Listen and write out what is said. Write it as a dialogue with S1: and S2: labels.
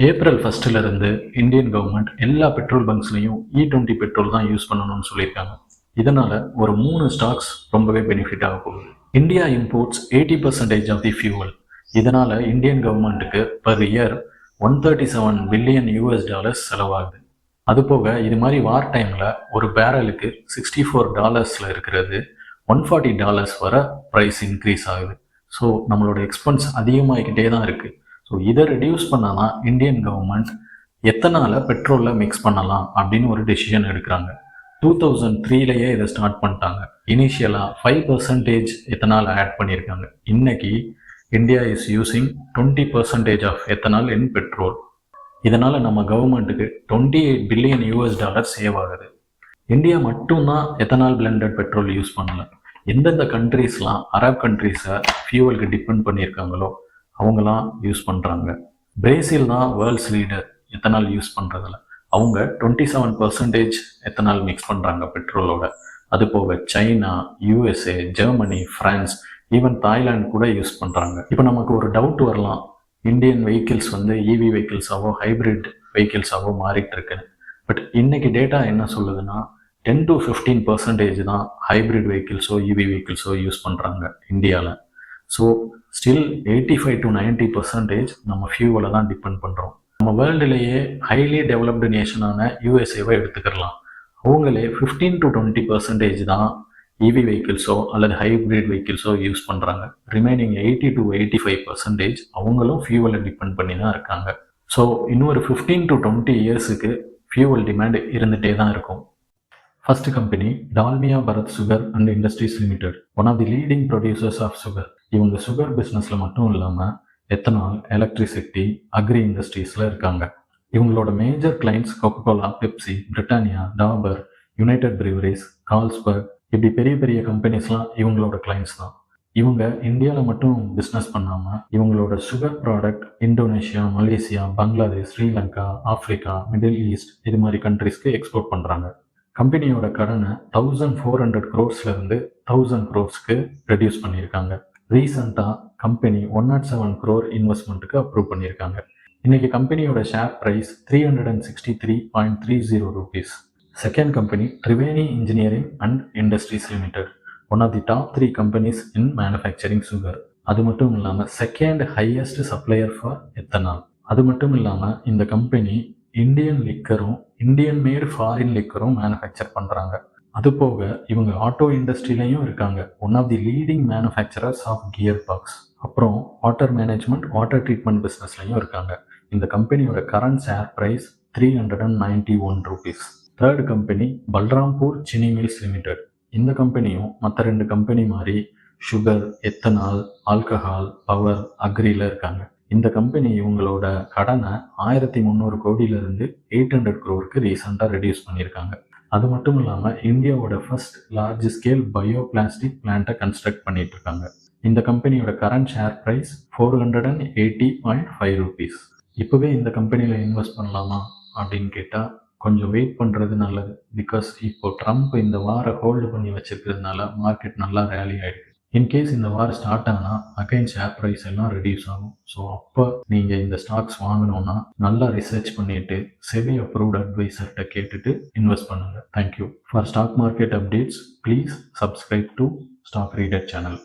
S1: April 1 இருந்து Indian government எல்லா petrol பங்க்ஸ்லையும் E20 petrol தான் யூஸ் பண்ணணும்னு சொல்லியிருக்காங்க. இதனால ஒரு 3 ஸ்டாக்ஸ் ரொம்பவே பெனிஃபிட் ஆக போகுது. India imports 80% of the fuel. இதனால இந்தியன் கவர்மெண்ட்டுக்கு பர் இயர் $137 பில்லியன் செலவாகுது. அது போக இது மாதிரி வார் டைம்ல ஒரு பேரலுக்கு $64 இருக்கிறது $140 வர ப்ரைஸ் இன்க்ரீஸ் ஆகுது. ஸோ நம்மளோட எக்ஸ்பென்ஸ் அதிகமாகிக்கிட்டே தான் இருக்கு. ஸோ இதை ரெடியூஸ் பண்ணாதான் இந்தியன் கவர்மெண்ட் எத்தனால பெட்ரோலில் மிக்ஸ் பண்ணலாம் அப்படின்னு ஒரு டெசிஷன் எடுக்கிறாங்க. 2003லேயே இதை ஸ்டார்ட் பண்ணிட்டாங்க. இனிஷியலாக 5% எத்தனால் ஆட் பண்ணியிருக்காங்க. இன்னைக்கு India is using 20% of ethanol in petrol. இதனால் நம்ம கவர்மெண்ட்டுக்கு $28 பில்லியன் சேவ் ஆகுது. இந்தியா மட்டும்தான் எத்தனால் பிளெண்டட் பெட்ரோல் யூஸ் பண்ணல. எந்தெந்த கண்ட்ரீஸ்லாம் அரப் கண்ட்ரீஸை ஃபியூவலுக்கு டிபெண்ட் பண்ணியிருக்காங்களோ அவங்களாம் யூஸ் பண்ணுறாங்க. பிரேசில் தான் வேர்ல்ட்ஸ் லீடர் எத்தனால் யூஸ் பண்ணுறதுல. அவங்க 27% எத்தனால் மிக்ஸ் பண்ணுறாங்க பெட்ரோலோட. அது போக China, USA, Germany, France, even Thailand கூட யூஸ் பண்ணுறாங்க. இப்போ நமக்கு ஒரு டவுட் வரலாம், இந்தியன் வெஹிக்கிள்ஸ் EV வெஹிக்கிள்ஸாவோ ஹைப்ரிட் வெஹிக்கிள்ஸாவோ மாறிட்டு இருக்குன்னு. பட் இன்னைக்கு டேட்டா என்ன சொல்லுதுன்னா 10 to 15% தான் ஹைப்ரிட் வெஹிக்கிள்ஸோ EV வெஹிக்கிள்ஸோ யூஸ் பண்ணுறாங்க இந்தியாவில். ஸோ ஸ்டில் 85 to 90% நம்ம ஃபியூவலை தான் டிபெண்ட் பண்ணுறோம். நம்ம வேர்ல்டுலேயே ஹைலி டெவலப்டு நேஷனான USAவை எடுத்துக்கலாம். அவங்களே 15 to 20% தான் EV வெஹிக்கிள்ஸோ அல்லது ஹைப்ரிட் வெஹிக்கிள்ஸோ யூஸ் பண்ணுறாங்க. ரிமைனிங் 80 to 85% அவங்களும் ஃபியூவலை டிபெண்ட் பண்ணி தான் இருக்காங்க. ஸோ இன்னொரு 15 to 20 இயர்ஸுக்கு ஃபியூவல் டிமாண்ட் இருந்துகிட்டே தான் இருக்கும். First company Dalmia Bharat sugar and industries limited, one of the leading producers of sugar. இவங்க சுகர் பிஸ்னஸில் மட்டும் இல்லாமல் எத்தனால், எலக்ட்ரிசிட்டி, அக்ரி இண்டஸ்ட்ரீஸில் இருக்காங்க. இவங்களோட major clients Coca-Cola, Pepsi, Britannia, Dabur, United Breweries, Carlsberg, இப்படி பெரிய பெரிய கம்பெனிஸ்லாம் இவங்களோட கிளைண்ட்ஸ் தான். இவங்க இந்தியாவில் மட்டும் பிஸ்னஸ் பண்ணாமல் இவங்களோட sugar product Indonesia, Malaysia, Bangladesh, Sri Lanka, Africa, middle east இது மாதிரி கண்ட்ரிஸ்க்கு எக்ஸ்போர்ட் பண்ணுறாங்க. கம்பெனியோட கடனை 1400 crores-லேருந்து 1000 crores-க்கு ரெடியூஸ் பண்ணியிருக்காங்க. ரீசெண்டாக கம்பெனி 107 crore இன்வெஸ்ட்மெண்ட்டுக்கு அப்ரூவ் பண்ணியிருக்காங்க. இன்னைக்கு கம்பெனியோட share price 363.30 rupees. Second company Triveni engineering and industries limited, one of the top 3 companies in manufacturing sugar. அது மட்டும் இல்லாமல் second highest supplier for ethanol. அது மட்டும் இல்லாமல் இந்த கம்பெனி இந்தியன் லிக்கரும் இந்தியன் மேடு ஃபாரின் லிக்கரும் மேனுஃபேக்சர் பண்ணுறாங்க. அது போக இவங்க ஆட்டோ இண்டஸ்ட்ரியிலையும் இருக்காங்க. One of the leading manufacturers of gear box. அப்புறம் வாட்டர் மேனேஜ்மெண்ட், வாட்டர் ட்ரீட்மெண்ட் பிஸ்னஸ்லையும் இருக்காங்க. இந்த கம்பெனியோட current share price 391 rupees. Third company Balrampur Chini Mills Limited. இந்த கம்பெனியும் மற்ற 2 கம்பெனி மாதிரி சுகர், எத்தனால், ஆல்கஹால், பவர், அக்ரியில் இருக்காங்க. இந்த கம்பெனி இவங்களோட கடனை 1300 கோடியிலிருந்து 800 crore-க்கு ரீசெண்டாக ரெடியூஸ் பண்ணியிருக்காங்க. அது மட்டும் இல்லாமல் இந்தியாவோட first large scale bio plastic பிளான்ட்டை கன்ஸ்ட்ரக்ட் பண்ணிட்டு இருக்காங்க. இந்த கம்பெனியோட கரண்ட் ஷேர் ப்ரைஸ் 480.5 rupees. இப்போவே இந்த கம்பெனியில் இன்வெஸ்ட் பண்ணலாமா அப்படின்னு கேட்டால் கொஞ்சம் வெயிட் பண்ணுறது நல்லது. பிகாஸ் இப்போ ட்ரம்ப் இந்த வாரை ஹோல்டு பண்ணி வச்சிருக்கிறதுனால மார்க்கெட் நல்லா ரேலி ஆகிடுது. இன்கேஸ் இந்த வாரம் ஸ்டார்ட் ஆனால் அகைன் ஷேர் ப்ரைஸ் எல்லாம் ரெடியூஸ் ஆகும். ஸோ அப்போ நீங்கள் இந்த ஸ்டாக்ஸ் வாங்கணும்னா நல்லா ரிசர்ச் பண்ணிவிட்டு செபி அப்ரூவ்ட் அட்வைசர்கிட்ட கேட்டுட்டு இன்வெஸ்ட் பண்ணுங்கள். Thank you. For stock market updates please subscribe to Stock Reader channel.